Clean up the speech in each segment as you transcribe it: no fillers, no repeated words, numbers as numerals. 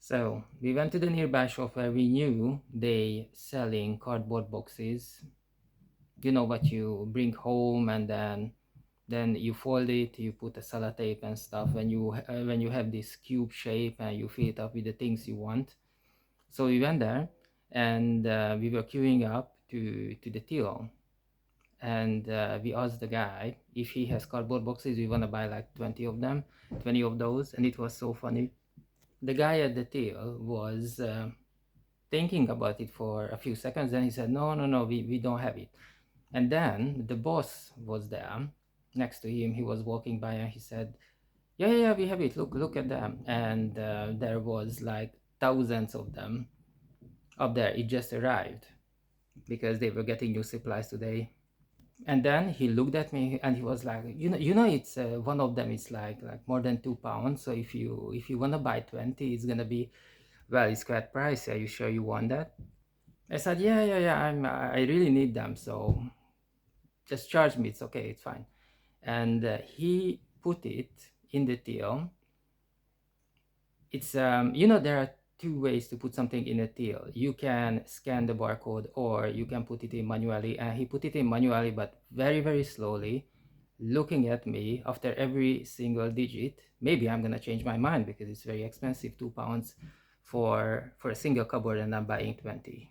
So we went to the nearby shop where we knew they selling cardboard boxes. You know what you bring home, and then you fold it, you put a sellotape and stuff. When you have this cube shape and you fill it up with the things you want. So we went there, and we were queuing up to the till, and we asked the guy if he has cardboard boxes. We want to buy like 20 of them, 20 of those. And it was so funny. The guy at the till was thinking about it for a few seconds. Then he said, no, no, no, we don't have it. And then the boss was there next to him. He was walking by, and he said, yeah, yeah, yeah, we have it, look at them. And there was like thousands of them up there. It just arrived because they were getting new supplies today. And then he looked at me and he was like, it's one of them is like more than 2 pounds. So if you want to buy 20, it's gonna be, well, it's quite pricey. Are you sure you want that? I said, yeah, yeah, yeah, I really need them, so just charge me, it's okay, it's fine. And he put it in the till. It's there are two ways to put something in a till. You can scan the barcode, or you can put it in manually. And he put it in manually, but very, very slowly, looking at me after every single digit. Maybe I'm gonna change my mind because it's very expensive, 2 pounds for a single cupboard, and I'm buying 20.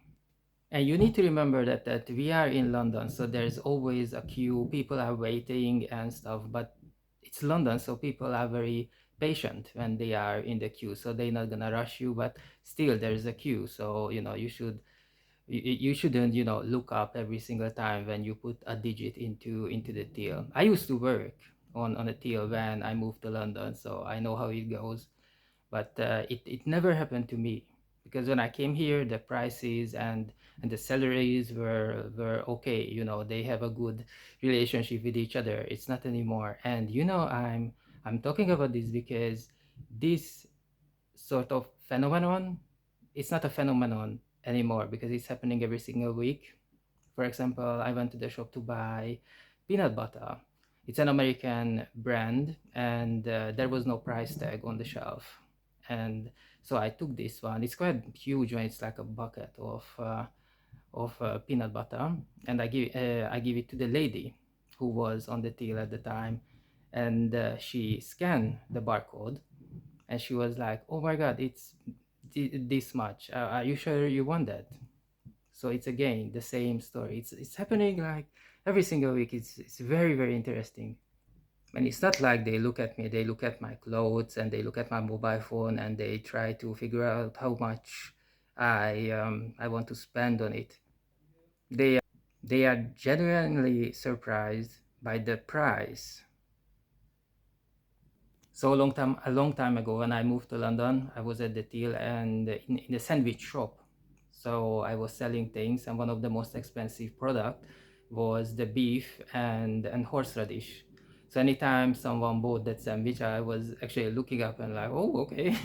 And you need to remember that we are in London, so there's always a queue. People are waiting and stuff, but it's London, so people are very patient when they are in the queue. So they're not gonna rush you, but still there's a queue. So you shouldn't look up every single time when you put a digit into the till. I used to work on a till when I moved to London, so I know how it goes. But it never happened to me, because when I came here, the prices and the salaries were okay. They have a good relationship with each other. It's not anymore. And I'm talking about this because this sort of phenomenon, it's not a phenomenon anymore, because it's happening every single week. For example, I went to the shop to buy peanut butter. It's an American brand, and there was no price tag on the shelf. And so I took this one. It's quite huge when it's like a bucket of peanut butter, and I give it to the lady who was on the till at the time, and she scanned the barcode, and she was like, "Oh my God, it's this much. Are you sure you want that?" So it's again the same story. It's happening like every single week. It's very, very interesting. And it's not like they look at me, they look at my clothes and they look at my mobile phone and they try to figure out how much I want to spend on it. They are genuinely surprised by the price. So a long time ago, when I moved to London, I was at the till and in a sandwich shop. So I was selling things, and one of the most expensive product was the beef and horseradish. So anytime someone bought that sandwich, I was actually looking up and like, oh, okay.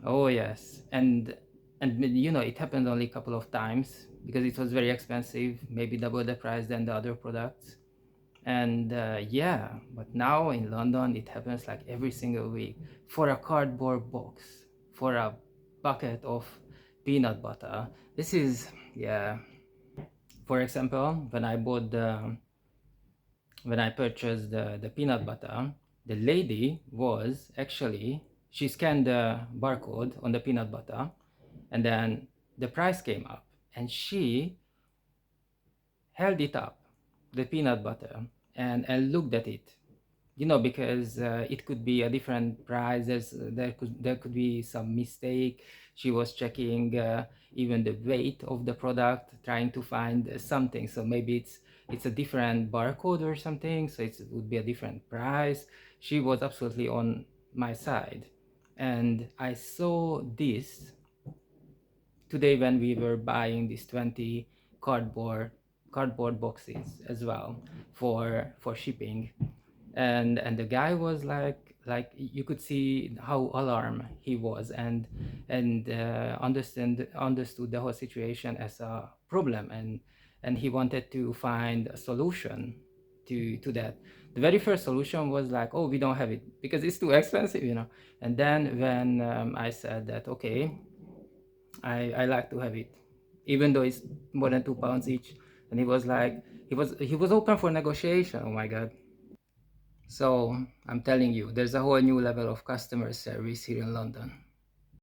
Oh yes. And it happened only a couple of times because it was very expensive, maybe double the price than the other products. And yeah, but now in London it happens like every single week. For a cardboard box, for a bucket of peanut butter, this is, yeah. For example, when I purchased the peanut butter, the lady was actually, she scanned the barcode on the peanut butter, and then the price came up, and she held it up, the peanut butter, and looked at it, because it could be a different price. There could be some mistake. She was checking even the weight of the product, trying to find something. So maybe it's a different barcode or something, so it would be a different price. She was absolutely on my side. And I saw this today when we were buying these 20 cardboard boxes as well for shipping. And the guy was like you could see how alarmed he was, and understood the whole situation as a problem, and he wanted to find a solution to that. The very first solution was like, oh, we don't have it because it's too expensive, you know. And then when I said that, okay, I like to have it, even though it's more than £2 each. And he was like, he was open for negotiation. Oh my God. So I'm telling you, there's a whole new level of customer service here in London.